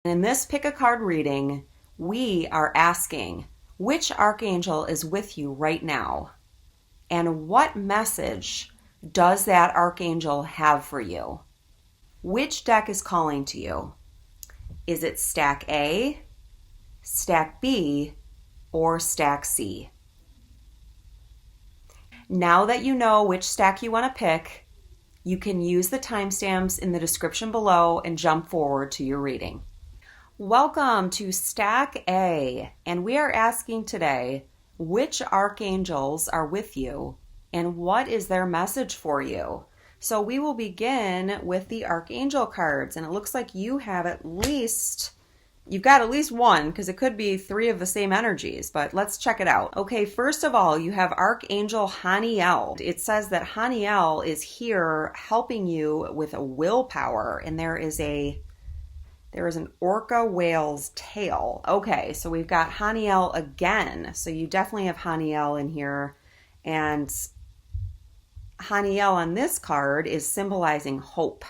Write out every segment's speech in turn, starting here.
In this pick a card reading, we are asking, which archangel is with you right now? And what message does that archangel have for you? Which deck is calling to you? Is it stack A, stack B, or stack C? Now that you know which stack you want to pick, you can use the timestamps in the description below and jump forward to your reading. Welcome to Stack A, and we are asking today, which archangels are with you and what is their message for you? So we will begin with the archangel cards, and it looks like you've got at least one, because it could be three of the same energies, but let's check it out. Okay, first of all, you have Archangel Haniel. It says that Haniel is here helping you with a willpower, and there is an orca whale's tail. Okay, so we've got Haniel again. So you definitely have Haniel in here. And Haniel on this card is symbolizing hope.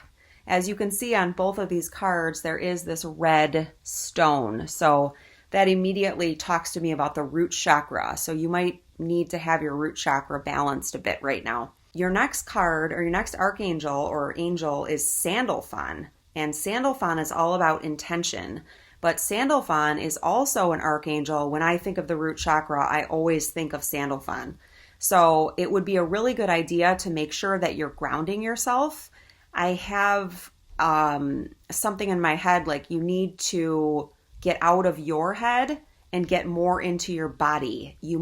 As you can see on both of these cards, there is this red stone. So that immediately talks to me about the root chakra. So you might need to have your root chakra balanced a bit right now. Your next card, or your next archangel or angel, is Sandalphon. And Sandalphon is all about intention. But Sandalphon is also an archangel. When I think of the root chakra, I always think of Sandalphon. So it would be a really good idea to make sure that you're grounding yourself. I have something in my head, like you need to get out of your head and get more into your body. You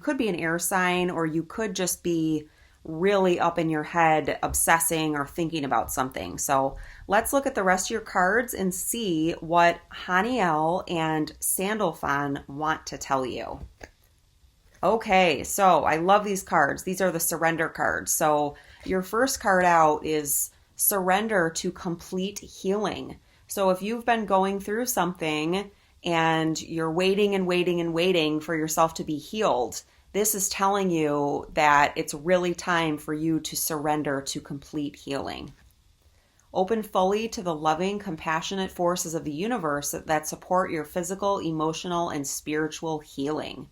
could be an air sign, or you could just be really up in your head obsessing or thinking about something. So let's look at the rest of your cards and see what Haniel and Sandalphon want to tell you. Okay, so I love these cards. These are the surrender cards. So your first card out is surrender to complete healing. So if you've been going through something and you're waiting and waiting and waiting for yourself to be healed, this is telling you that it's really time for you to surrender to complete healing. Open fully to the loving, compassionate forces of the universe that support your physical, emotional, and spiritual healing.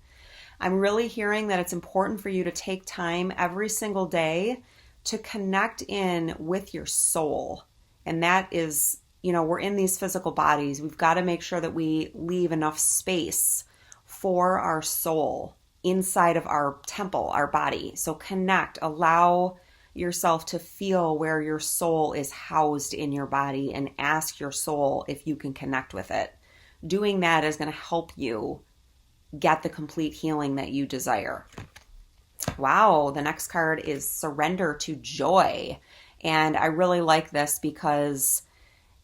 I'm really hearing that it's important for you to take time every single day to connect in with your soul. And that is, we're in these physical bodies. We've got to make sure that we leave enough space for our soul inside of our temple, our body. So connect, allow yourself to feel where your soul is housed in your body, and ask your soul if you can connect with it. Doing that is going to help you get the complete healing that you desire. Wow, the next card is surrender to joy. And I really like this because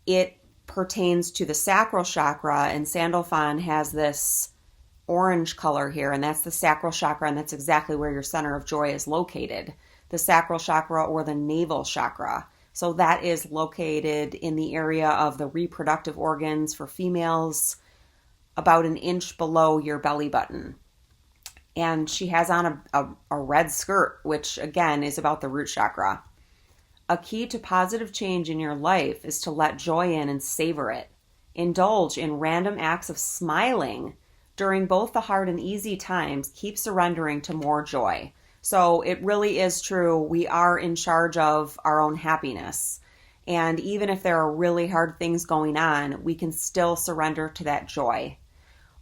it pertains to the sacral chakra, and Sandalphon has this orange color here, and that's the sacral chakra, and that's exactly where your center of joy is located. The sacral chakra, or the navel chakra. So that is located in the area of the reproductive organs for females, about an inch below your belly button. And she has on a red skirt, which again is about the root chakra. A key to positive change in your life is to let joy in and savor it. Indulge in random acts of smiling. During both the hard and easy times, keep surrendering to more joy. So it really is true. We are in charge of our own happiness. And even if there are really hard things going on, we can still surrender to that joy.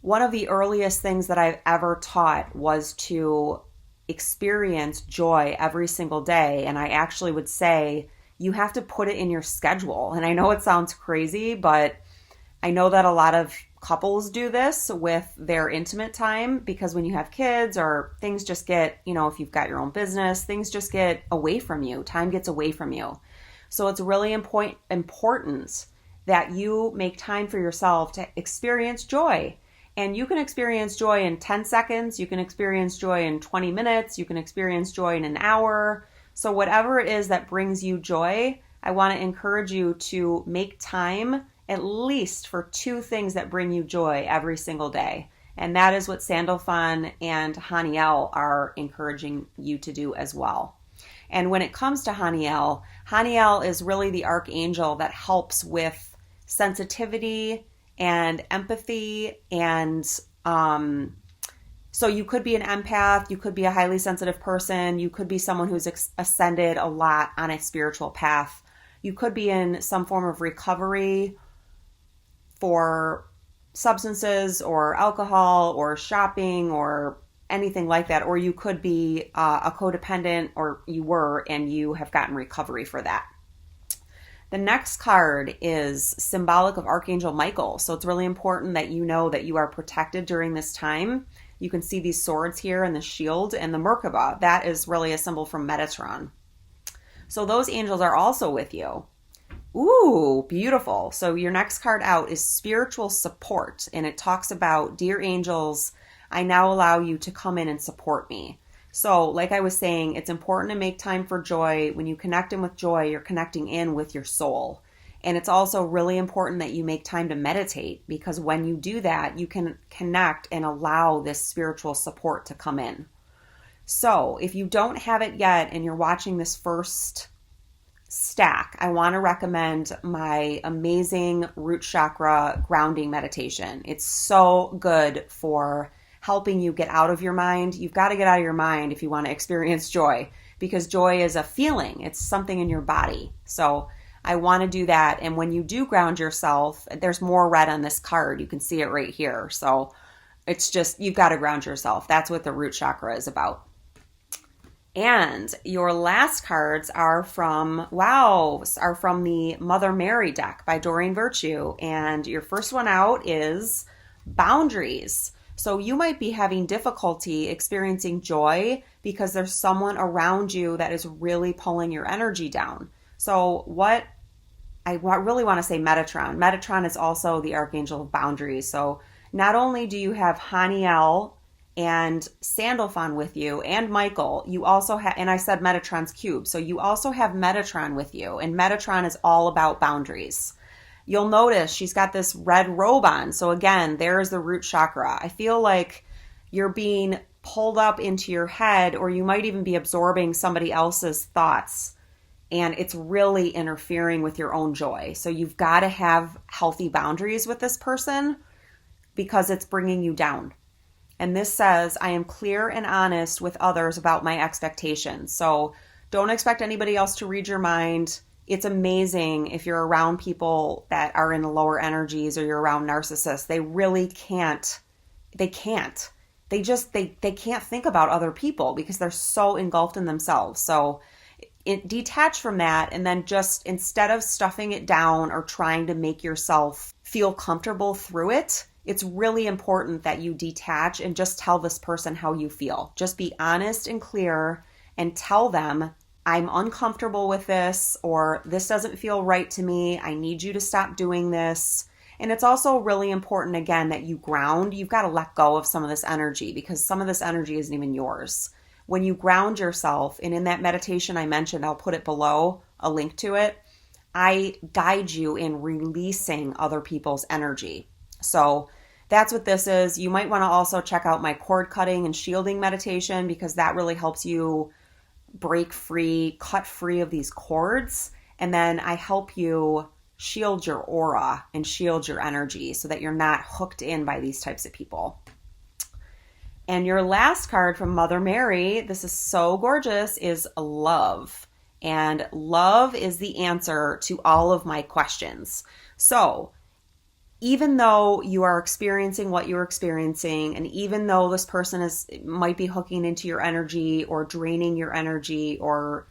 One of the earliest things that I've ever taught was to experience joy every single day. And I actually would say you have to put it in your schedule. And I know it sounds crazy, but I know that a lot of couples do this with their intimate time, because when you have kids or things just get, if you've got your own business, things just get away from you. Time gets away from you. So it's really important that you make time for yourself to experience joy. And you can experience joy in 10 seconds. You can experience joy in 20 minutes. You can experience joy in an hour. So whatever it is that brings you joy, I want to encourage you to make time at least for 2 things that bring you joy every single day. And that is what Sandalphon and Haniel are encouraging you to do as well. And when it comes to Haniel, Haniel is really the archangel that helps with sensitivity and empathy. And so you could be an empath, you could be a highly sensitive person, you could be someone who's ascended a lot on a spiritual path. You could be in some form of recovery for substances or alcohol or shopping or anything like that. Or you could be a codependent, or you were, and you have gotten recovery for that. The next card is symbolic of Archangel Michael. So it's really important that you know that you are protected during this time. You can see these swords here and the shield and the Merkaba. That is really a symbol from Metatron. So those angels are also with you. Ooh, beautiful. So your next card out is spiritual support. And it talks about, dear angels, I now allow you to come in and support me. So like I was saying, it's important to make time for joy. When you connect in with joy, you're connecting in with your soul. And it's also really important that you make time to meditate, because when you do that, you can connect and allow this spiritual support to come in. So if you don't have it yet and you're watching this first stack, I want to recommend my amazing root chakra grounding meditation. It's so good for helping you get out of your mind. You've got to get out of your mind if you want to experience joy, because joy is a feeling. It's something in your body. So I want to do that. And when you do ground yourself, there's more red on this card. You can see it right here. So it's just, you've got to ground yourself. That's what the root chakra is about. And your last cards are from the Mother Mary deck by Doreen Virtue. And your first one out is boundaries. So you might be having difficulty experiencing joy because there's someone around you that is really pulling your energy down. So what I really want to say, Metatron. Metatron is also the Archangel of Boundaries. So not only do you have Haniel and Sandalphon with you and Michael, you also have, and I said Metatron's cube. So you also have Metatron with you, and Metatron is all about boundaries. You'll notice she's got this red robe on. So again, there's the root chakra. I feel like you're being pulled up into your head, or you might even be absorbing somebody else's thoughts, and it's really interfering with your own joy. So you've got to have healthy boundaries with this person because it's bringing you down. And this says, I am clear and honest with others about my expectations. So don't expect anybody else to read your mind. It's amazing if you're around people that are in the lower energies, or you're around narcissists. They really can't. They can't. They can't think about other people because they're so engulfed in themselves. So detach from that, and then just, instead of stuffing it down or trying to make yourself feel comfortable through it, it's really important that you detach and just tell this person how you feel. Just be honest and clear and tell them, I'm uncomfortable with this, or this doesn't feel right to me. I need you to stop doing this. And it's also really important, again, that you ground. You've got to let go of some of this energy, because some of this energy isn't even yours. When you ground yourself, and in that meditation I mentioned, I'll put it below, a link to it, I guide you in releasing other people's energy. So that's what this is. You might want to also check out my cord cutting and shielding meditation, because that really helps you break free, cut free of these cords. And then I help you shield your aura and shield your energy so that you're not hooked in by these types of people. And your last card from Mother Mary, this is so gorgeous, is love. And love is the answer to all of my questions. So even though you are experiencing what you're experiencing, and even though this person might be hooking into your energy or draining your energy, or,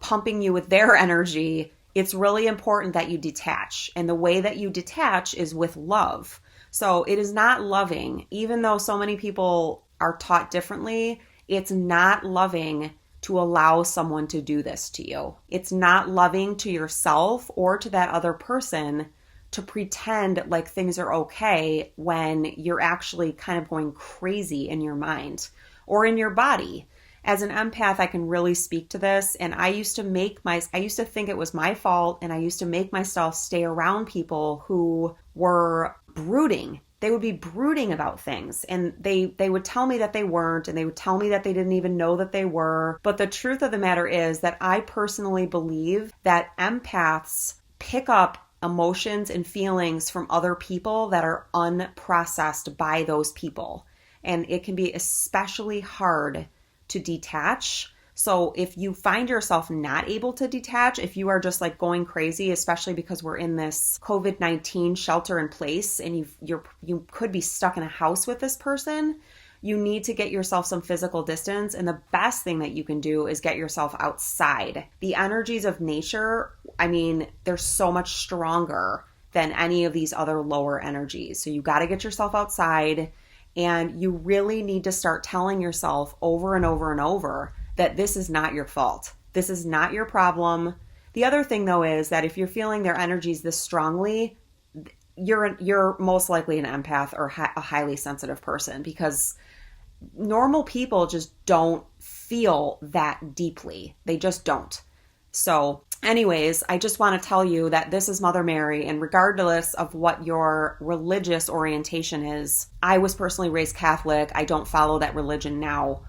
pumping you with their energy, it's really important that you detach. And the way that you detach is with love. So it is not loving, even though so many people are taught differently, it's not loving to allow someone to do this to you. It's not loving to yourself or to that other person to pretend like things are okay when you're actually kind of going crazy in your mind or in your body. As an empath, I can really speak to this. And I used to think it was my fault, and I used to make myself stay around people who were brooding. They would be brooding about things, and they would tell me that they weren't, and they would tell me that they didn't even know that they were. But the truth of the matter is that I personally believe that empaths pick up emotions and feelings from other people that are unprocessed by those people. And it can be especially hard to detach. So if you find yourself not able to detach, if you are just like going crazy, especially because we're in this COVID-19 shelter in place and you could be stuck in a house with this person, you need to get yourself some physical distance. And the best thing that you can do is get yourself outside. The energies of nature, I mean, they're so much stronger than any of these other lower energies. So you got to get yourself outside, and you really need to start telling yourself over and over and over that this is not your fault. This is not your problem. The other thing though is that if you're feeling their energies this strongly, you're most likely an empath or a highly sensitive person, because normal people just don't feel that deeply. They just don't. So anyways, I just want to tell you that this is Mother Mary, and regardless of what your religious orientation is, I was personally raised Catholic. I don't follow that religion now.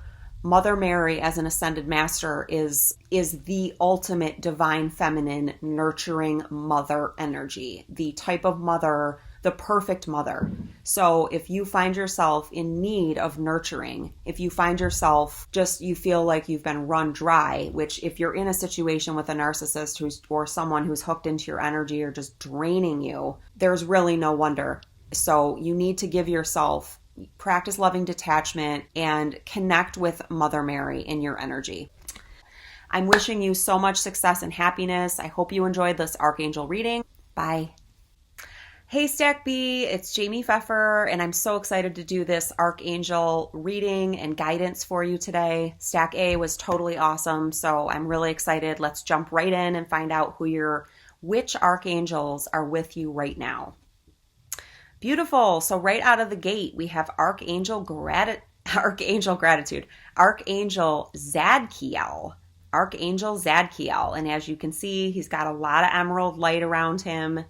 Mother Mary as an ascended master is the ultimate divine feminine nurturing mother energy, the type of mother, the perfect mother. So if you find yourself in need of nurturing, if you find yourself you feel like you've been run dry, which if you're in a situation with a narcissist or someone who's hooked into your energy or just draining you, there's really no wonder. So you need to give yourself, practice loving detachment and connect with Mother Mary in your energy. I'm wishing you so much success and happiness. I hope you enjoyed this Archangel reading. Bye. Hey Stack B, it's Jamie Pfeffer, and I'm so excited to do this Archangel reading and guidance for you today. Stack A was totally awesome, so I'm really excited. Let's jump right in and find out which archangels are with you right now. Beautiful. So right out of the gate, we have Archangel Gratitude, Archangel Zadkiel. Archangel Zadkiel. And as you can see, he's got a lot of emerald light around him,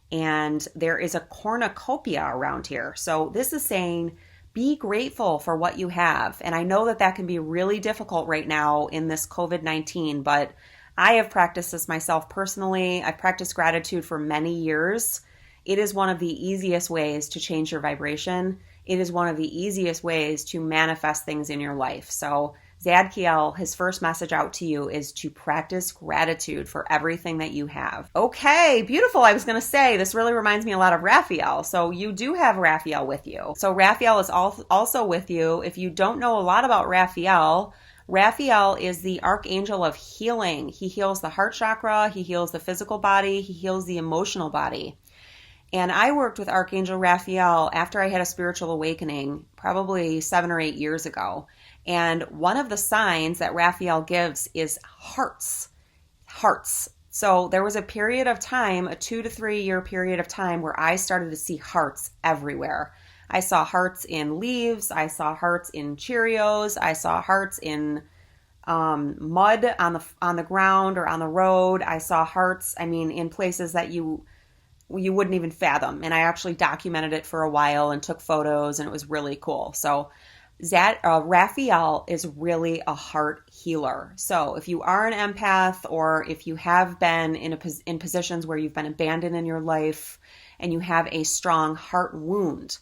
and there is a cornucopia around here. So this is saying, be grateful for what you have. And I know that can be really difficult right now in this COVID-19, but I have practiced this myself personally. I've practiced gratitude for many years. It is one of the easiest ways to change your vibration. It is one of the easiest ways to manifest things in your life. So Zadkiel, his first message out to you is to practice gratitude for everything that you have. Okay, beautiful. I was going to say, this really reminds me a lot of Raphael. So you do have Raphael with you. So Raphael is also with you. If you don't know a lot about Raphael, Raphael is the archangel of healing. He heals the heart chakra. He heals the physical body. He heals the emotional body. And I worked with Archangel Raphael after I had a spiritual awakening, probably 7 or 8 years ago. And one of the signs that Raphael gives is hearts. Hearts. So there was a period of time, a 2 to 3 year period of time, where I started to see hearts everywhere. I saw hearts in leaves. I saw hearts in Cheerios. I saw hearts in mud on the ground or on the road. I saw hearts, in places that you wouldn't even fathom. And I actually documented it for a while and took photos, and it was really cool. So Raphael is really a heart healer. So if you are an empath, or if you have been in positions where you've been abandoned in your life and you have a strong heart wound,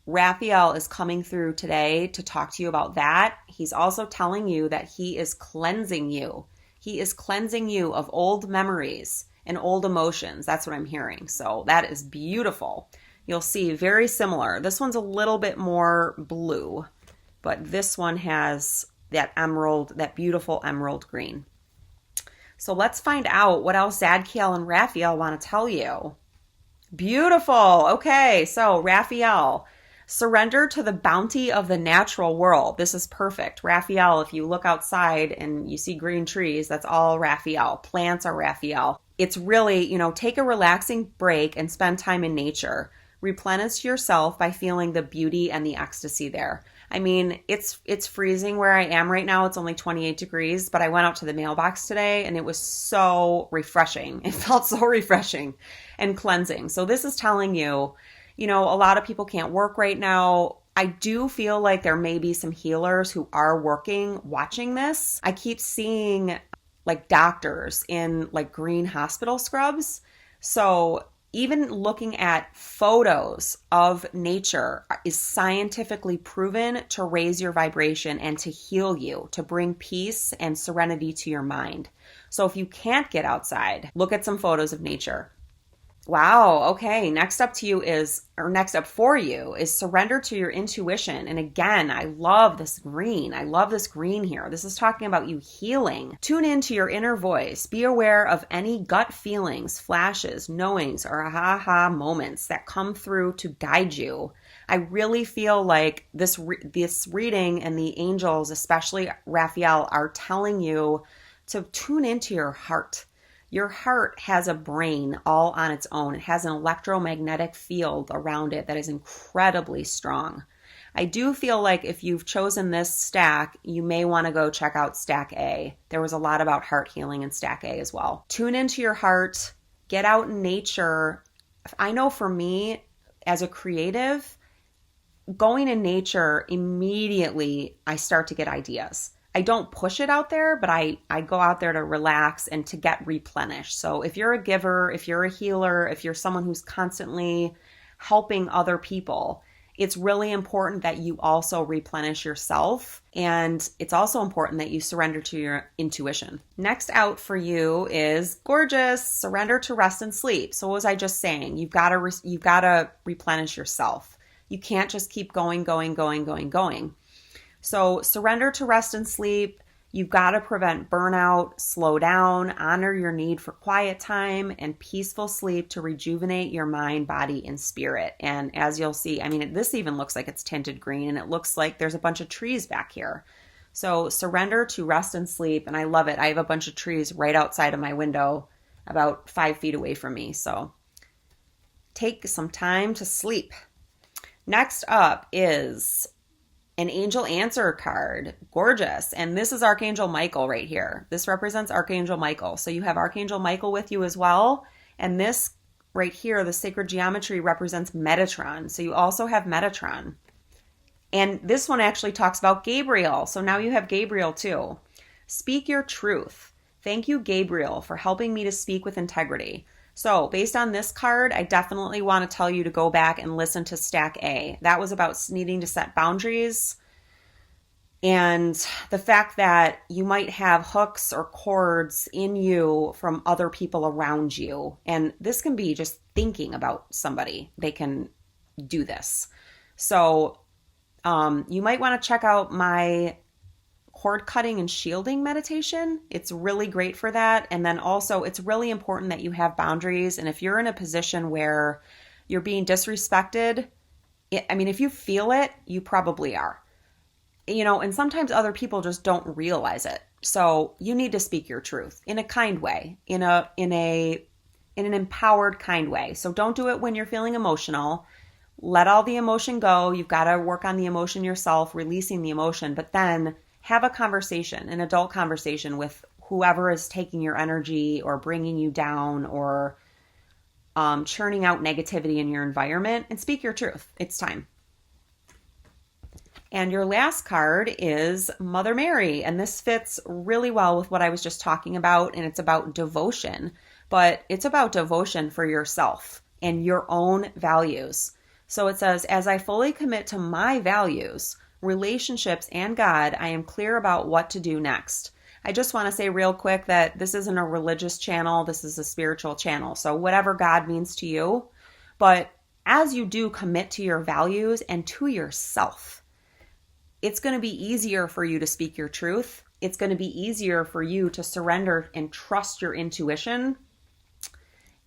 Raphael is coming through today to talk to you about that. He's also telling you that he is cleansing you. He is cleansing you of old memories and old emotions. That's what I'm hearing. So that is beautiful. You'll see very similar. This one's a little bit more blue, but this one has that emerald, that beautiful emerald green. So let's find out what else Zadkiel and Raphael want to tell you. Beautiful. Okay, so Raphael, surrender to the bounty of the natural world. This is perfect. Raphael, if you look outside and you see green trees, that's all Raphael. Plants are Raphael. It's really, take a relaxing break and spend time in nature. Replenish yourself by feeling the beauty and the ecstasy there. It's freezing where I am right now. It's only 28 degrees, but I went out to the mailbox today and it was so refreshing. It felt so refreshing and cleansing. So this is telling you, a lot of people can't work right now. I do feel like there may be some healers who are working, watching this. I keep seeing like doctors in like green hospital scrubs. So Even looking at photos of nature is scientifically proven to raise your vibration and to heal you, to bring peace and serenity to your mind. So if you can't get outside, look at some photos of nature. Wow. Okay. Next up for you is surrender to your intuition. And again, I love this green. I love this green here. This is talking about you healing. Tune into your inner voice. Be aware of any gut feelings, flashes, knowings, or aha moments that come through to guide you. I really feel like this reading and the angels, especially Raphael, are telling you to tune into your heart. Your heart has a brain all on its own. It has an electromagnetic field around it that is incredibly strong. I do feel like if you've chosen this stack, you may want to go check out stack A. There was a lot about heart healing in stack A as well. Tune into your heart, get out in nature. I know for me, as a creative, going in nature, immediately I start to get ideas. I don't push it out there, but I go out there to relax and to get replenished. So if you're a giver, if you're a healer, if you're someone who's constantly helping other people, it's really important that you also replenish yourself. And it's also important that you surrender to your intuition. Next out for you is gorgeous, surrender to rest and sleep. So what was I just saying? You've got to replenish yourself. You can't just keep going. So surrender to rest and sleep. You've got to prevent burnout, slow down, honor your need for quiet time and peaceful sleep to rejuvenate your mind, body, and spirit. And as you'll see, this even looks like it's tinted green, and it looks like there's a bunch of trees back here. So surrender to rest and sleep. And I love it. I have a bunch of trees right outside of my window about 5 feet away from me. So take some time to sleep. Next up is an angel answer card. Gorgeous. And this is Archangel Michael right here. This represents Archangel Michael. So you have Archangel Michael with you as well. And this right here, the sacred geometry, represents Metatron. So you also have Metatron. And this one actually talks about Gabriel. So now you have Gabriel too. Speak your truth. Thank you, Gabriel, for helping me to speak with integrity. So based on this card, I definitely want to tell you to go back and listen to Stack A. That was about needing to set boundaries and the fact that you might have hooks or cords in you from other people around you. And this can be just thinking about somebody. They can do this. So you might want to check out my cord cutting and shielding meditation. It's really great for that. And then also it's really important that you have boundaries. And if you're in a position where you're being disrespected, if you feel it, you probably are. And sometimes other people just don't realize it. So you need to speak your truth in a kind way, in an empowered kind way. So don't do it when you're feeling emotional. Let all the emotion go. You've got to work on the emotion yourself, releasing the emotion, but then have a conversation, an adult conversation with whoever is taking your energy or bringing you down or churning out negativity in your environment, and speak your truth. It's time. And your last card is Mother Mary, and this fits really well with what I was just talking about, and it's about devotion, but it's about devotion for yourself and your own values. So it says, as I fully commit to my values, relationships, and God, I am clear about what to do next. I just want to say real quick that this isn't a religious channel. This is a spiritual channel. So whatever God means to you, but as you do commit to your values and to yourself, it's going to be easier for you to speak your truth. It's going to be easier for you to surrender and trust your intuition.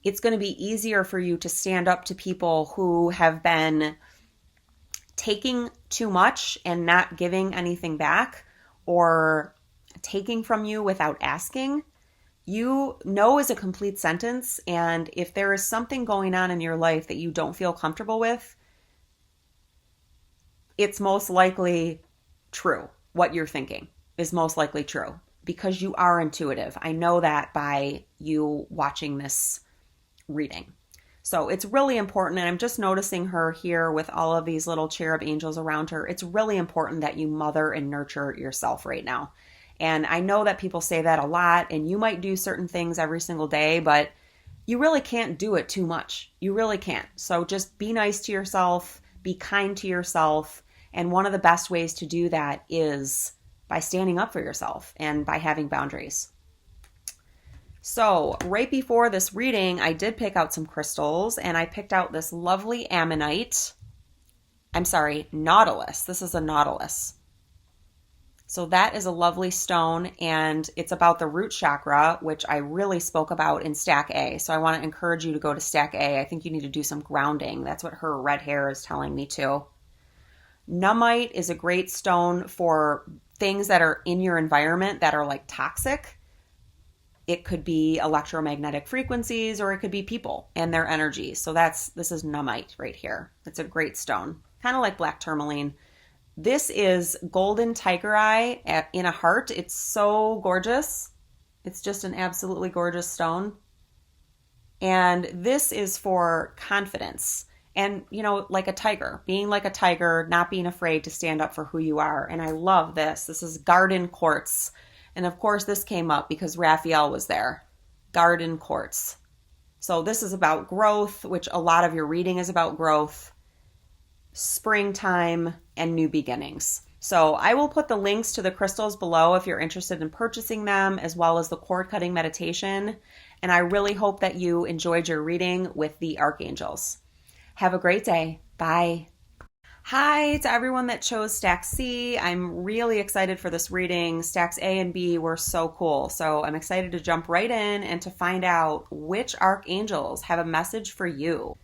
It's going to be easier for you to stand up to people who have been taking too much and not giving anything back, or taking from you without asking. No is a complete sentence, and if there is something going on in your life that you don't feel comfortable with, it's most likely true. What you're thinking is most likely true because you are intuitive. I know that by you watching this reading. So it's really important, and I'm just noticing her here with all of these little cherub angels around her. It's really important that you mother and nurture yourself right now. And I know that people say that a lot, and you might do certain things every single day, but you really can't do it too much. You really can't. So just be nice to yourself, be kind to yourself. And one of the best ways to do that is by standing up for yourself and by having boundaries. So right before this reading, I did pick out some crystals, and I picked out this lovely ammonite. I'm sorry, nautilus. This is a nautilus. So that is a lovely stone, and it's about the root chakra, which I really spoke about in Stack A. So I want to encourage you to go to Stack A. I think you need to do some grounding. That's what her red hair is telling me too. Nummite is a great stone for things that are in your environment that are like toxic. It could be electromagnetic frequencies, or it could be people and their energies. So this is nummite right here. It's a great stone, kind of like black tourmaline. This is golden tiger eye in a heart. It's so gorgeous. It's just an absolutely gorgeous stone. And this is for confidence. And, like a tiger, being like a tiger, not being afraid to stand up for who you are. And I love this. This is garden quartz. And of course, this came up because Raphael was there. Garden quartz. So this is about growth, which a lot of your reading is about growth, springtime, and new beginnings. So I will put the links to the crystals below if you're interested in purchasing them, as well as the cord cutting meditation. And I really hope that you enjoyed your reading with the archangels. Have a great day. Bye. Hi to everyone that chose Stack C. I'm really excited for this reading. Stacks A and B were so cool. So I'm excited to jump right in and to find out which archangels have a message for you.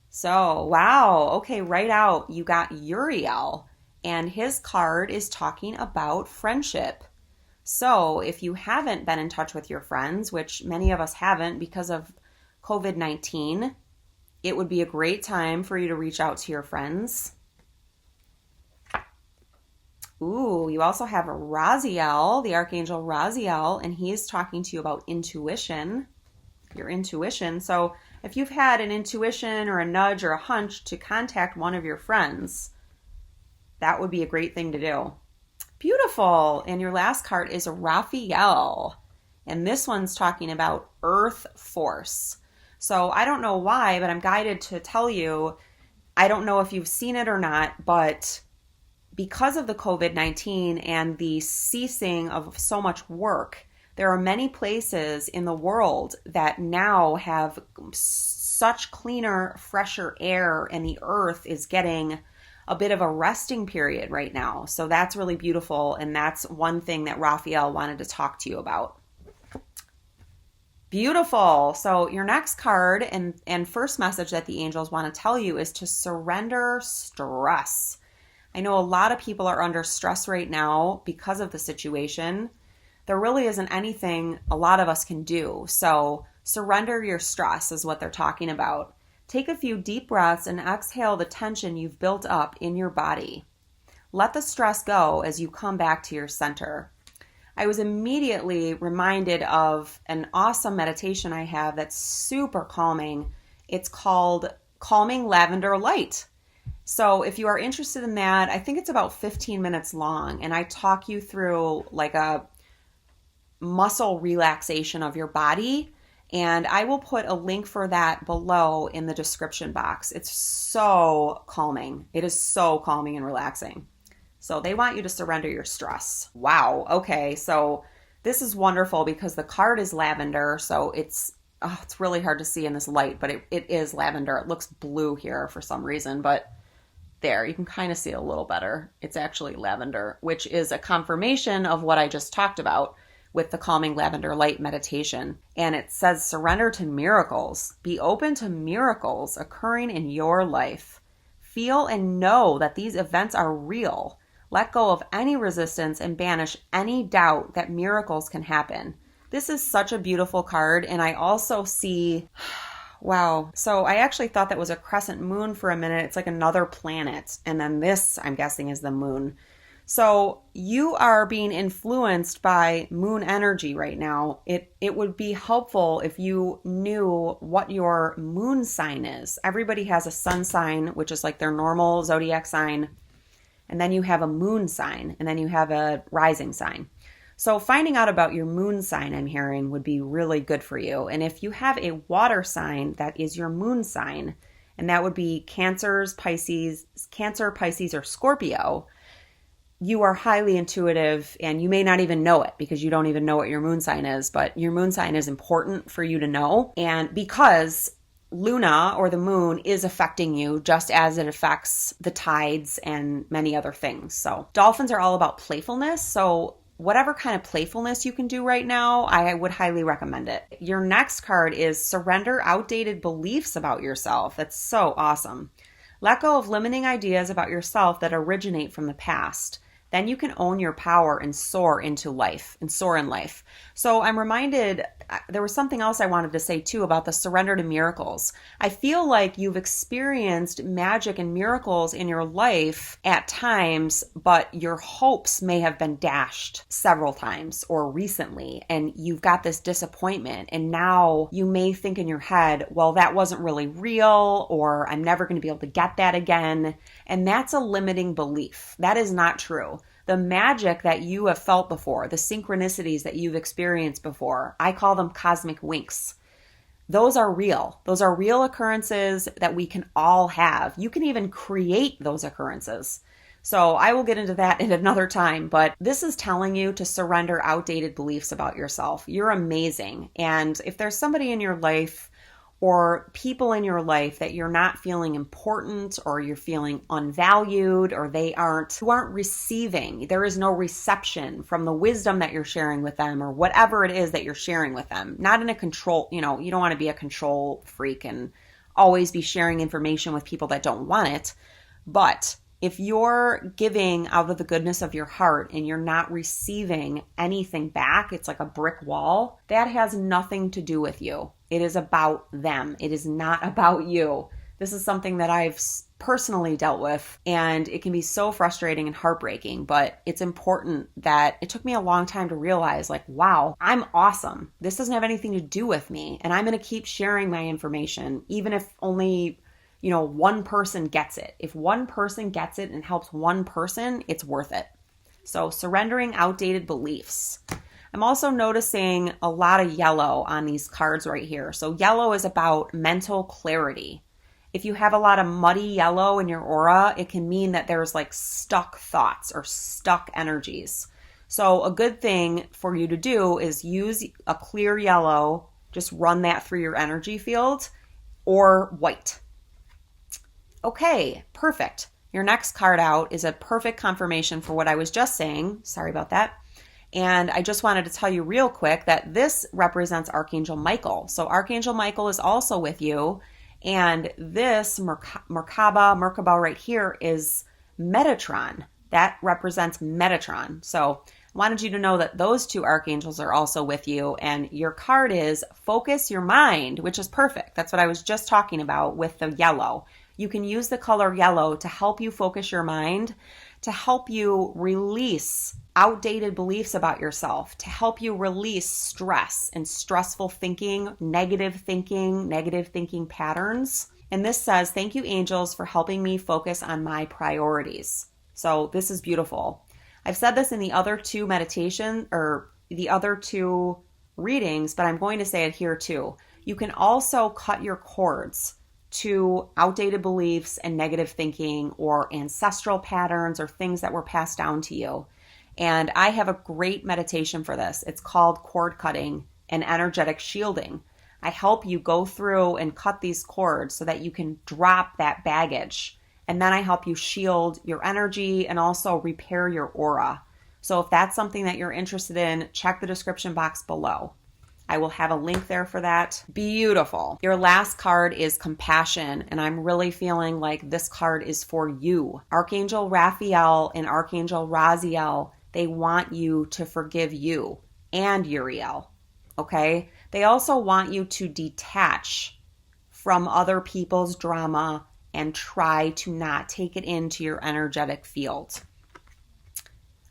So, wow. Okay, right out, you got Uriel, and his card is talking about friendship. So if you haven't been in touch with your friends, which many of us haven't because of COVID-19, it would be a great time for you to reach out to your friends. Ooh, you also have Raziel, the Archangel Raziel, and he is talking to you about intuition, your intuition. So if you've had an intuition or a nudge or a hunch to contact one of your friends, that would be a great thing to do. Beautiful. And your last card is Raphael, and this one's talking about earth force. So I don't know why, but I'm guided to tell you, I don't know if you've seen it or not, but because of the COVID-19 and the ceasing of so much work, there are many places in the world that now have such cleaner, fresher air, and the earth is getting a bit of a resting period right now. So that's really beautiful, and that's one thing that Raphael wanted to talk to you about. Beautiful. So your next card and first message that the angels want to tell you is to surrender stress. I know a lot of people are under stress right now because of the situation. There really isn't anything a lot of us can do. So surrender your stress is what they're talking about. Take a few deep breaths and exhale the tension you've built up in your body. Let the stress go as you come back to your center. I was immediately reminded of an awesome meditation I have that's super calming. It's called Calming Lavender Light. So if you are interested in that, I think it's about 15 minutes long, and I talk you through like a muscle relaxation of your body, and I will put a link for that below in the description box. It's so calming. It is so calming and relaxing. So they want you to surrender your stress. Wow. Okay. So this is wonderful because the card is lavender. So it's really hard to see in this light, but it is lavender. It looks blue here for some reason, but there, you can kind of see it a little better. It's actually lavender, which is a confirmation of what I just talked about with the Calming Lavender Light meditation. And it says, surrender to miracles. Be open to miracles occurring in your life. Feel and know that these events are real. Let go of any resistance and banish any doubt that miracles can happen. This is such a beautiful card. And I also see, wow. So I actually thought that was a crescent moon for a minute. It's like another planet. And then this, I'm guessing, is the moon. So you are being influenced by moon energy right now. It would be helpful if you knew what your moon sign is. Everybody has a sun sign, which is like their normal zodiac sign. And then you have a moon sign, and then you have a rising sign. So finding out about your moon sign, I'm hearing, would be really good for you. And if you have a water sign that is your moon sign, and that would be Cancer, Pisces, or Scorpio, you are highly intuitive, and you may not even know it because you don't even know what your moon sign is, but your moon sign is important for you to know. And because Luna, or the moon, is affecting you just as it affects the tides and many other things. So dolphins are all about playfulness. So whatever kind of playfulness you can do right now, I would highly recommend it. Your next card is Surrender Outdated Beliefs About Yourself. That's so awesome. Let go of limiting ideas about yourself that originate from the past. Then you can own your power and soar in life. So I'm reminded, there was something else I wanted to say too about the surrender to miracles. I feel like you've experienced magic and miracles in your life at times, but your hopes may have been dashed several times or recently, and you've got this disappointment. And now you may think in your head, well, that wasn't really real, or I'm never going to be able to get that again. And that's a limiting belief. That is not true. The magic that you have felt before, the synchronicities that you've experienced before, I call them cosmic winks. Those are real. Those are real occurrences that we can all have. You can even create those occurrences. So I will get into that at another time, but this is telling you to surrender outdated beliefs about yourself. You're amazing. And if there's somebody in your life or people in your life that you're not feeling important, or you're feeling unvalued, or you aren't receiving, there is no reception from the wisdom that you're sharing with them, or whatever it is that you're sharing with them. Not in a control, you don't want to be a control freak and always be sharing information with people that don't want it. But if you're giving out of the goodness of your heart and you're not receiving anything back, it's like a brick wall, that has nothing to do with you. It is about them. It is not about you. This is something that I've personally dealt with, and it can be so frustrating and heartbreaking, but it's important that it took me a long time to realize, like, wow, I'm awesome. This doesn't have anything to do with me, and I'm going to keep sharing my information, even if only one person gets it. If one person gets it and helps one person, it's worth it. So surrendering outdated beliefs. I'm also noticing a lot of yellow on these cards right here. So yellow is about mental clarity. If you have a lot of muddy yellow in your aura, it can mean that there's like stuck thoughts or stuck energies. So a good thing for you to do is use a clear yellow, just run that through your energy field, or white. Okay, perfect. Your next card out is a perfect confirmation for what I was just saying. Sorry about that. And I just wanted to tell you real quick that this represents Archangel Michael. So Archangel Michael is also with you. And this Merkaba right here is Metatron. That represents Metatron. So I wanted you to know that those two archangels are also with you. And your card is Focus Your Mind, which is perfect. That's what I was just talking about with the yellow. You can use the color yellow to help you focus your mind, to help you release outdated beliefs about yourself, to help you release stress and stressful thinking, negative thinking patterns. And this says, thank you, angels, for helping me focus on my priorities. So this is beautiful. I've said this in the other two the other two readings, but I'm going to say it here too. You can also cut your cords to outdated beliefs and negative thinking or ancestral patterns or things that were passed down to you. And I have a great meditation for this. It's called cord cutting and energetic shielding. I help you go through and cut these cords so that you can drop that baggage. And then I help you shield your energy and also repair your aura. So if that's something that you're interested in, check the description box below. I will have a link there for that. Beautiful. Your last card is Compassion, and I'm really feeling like this card is for you. Archangel Raphael and Archangel Raziel, they want you to forgive you and Uriel, okay? They also want you to detach from other people's drama and try to not take it into your energetic field.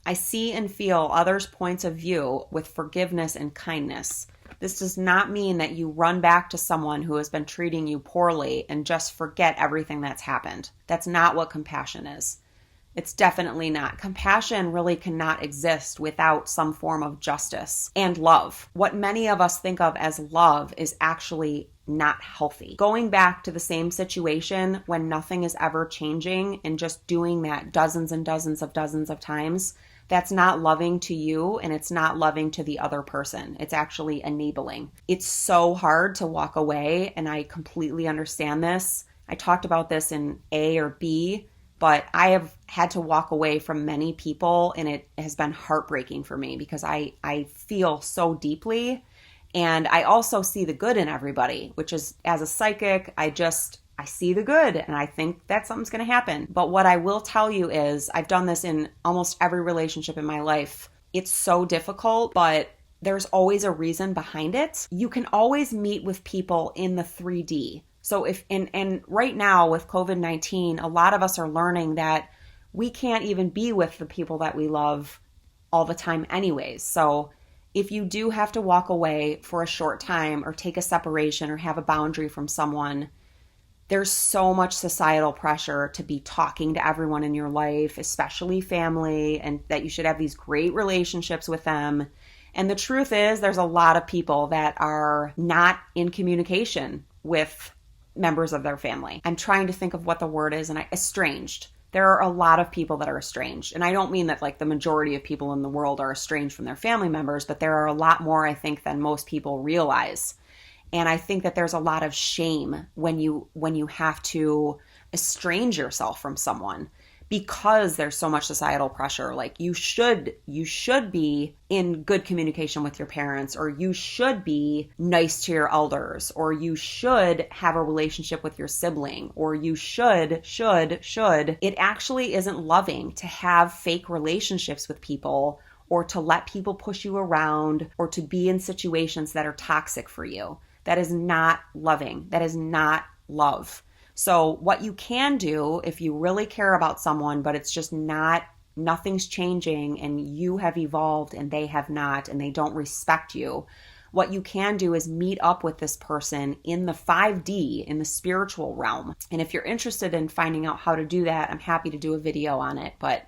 I see and feel others' points of view with forgiveness and kindness. This does not mean that you run back to someone who has been treating you poorly and just forget everything that's happened. That's not what compassion is. It's definitely not. Compassion really cannot exist without some form of justice and love. What many of us think of as love is actually not healthy. Going back to the same situation when nothing is ever changing and just doing that dozens and dozens of times, that's not loving to you, and it's not loving to the other person. It's actually enabling. It's so hard to walk away, and I completely understand this. I talked about this in A or B, but I have had to walk away from many people, and it has been heartbreaking for me because I feel so deeply, and I also see the good in everybody, which is, as a psychic, I see the good, and I think that something's going to happen. But what I will tell you is, I've done this in almost every relationship in my life. It's so difficult, but there's always a reason behind it. You can always meet with people in the 3D. So and right now with COVID-19, a lot of us are learning that we can't even be with the people that we love all the time anyways. So if you do have to walk away for a short time or take a separation or have a boundary from someone, there's so much societal pressure to be talking to everyone in your life, especially family, and that you should have these great relationships with them. And the truth is, there's a lot of people that are not in communication with members of their family. I'm trying to think of what the word is, and estranged. There are a lot of people that are estranged. And I don't mean that like the majority of people in the world are estranged from their family members, but there are a lot more, I think, than most people realize. And I think that there's a lot of shame when you have to estrange yourself from someone because there's so much societal pressure. Like you should be in good communication with your parents, or you should be nice to your elders, or you should have a relationship with your sibling, or you should. It actually isn't loving to have fake relationships with people, or to let people push you around, or to be in situations that are toxic for you. That is not loving. That is not love. So what you can do if you really care about someone, but it's just nothing's changing and you have evolved and they have not, and they don't respect you, what you can do is meet up with this person in the 5D, in the spiritual realm. And if you're interested in finding out how to do that, I'm happy to do a video on it. But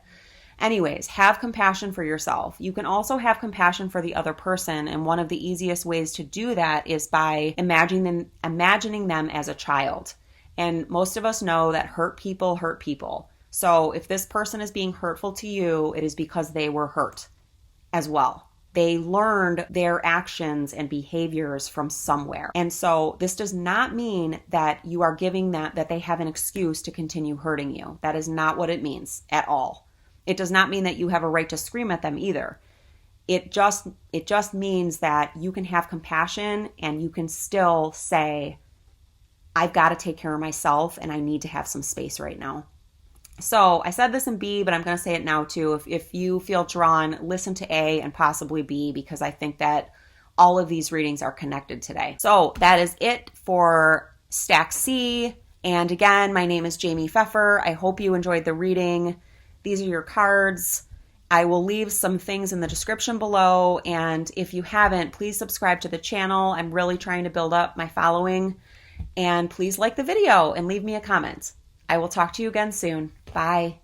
anyways, have compassion for yourself. You can also have compassion for the other person, and one of the easiest ways to do that is by imagining them as a child. And most of us know that hurt people hurt people. So if this person is being hurtful to you, it is because they were hurt as well. They learned their actions and behaviors from somewhere. And so this does not mean that you are giving that they have an excuse to continue hurting you. That is not what it means at all. It does not mean that you have a right to scream at them either. It just means that you can have compassion and you can still say, I've got to take care of myself and I need to have some space right now. So I said this in B, but I'm going to say it now too. If you feel drawn, listen to A and possibly B, because I think that all of these readings are connected today. So that is it for Stack C. And again, my name is Jamie Pfeffer. I hope you enjoyed the reading. These are your cards. I will leave some things in the description below. And if you haven't, please subscribe to the channel. I'm really trying to build up my following. And please like the video and leave me a comment. I will talk to you again soon. Bye.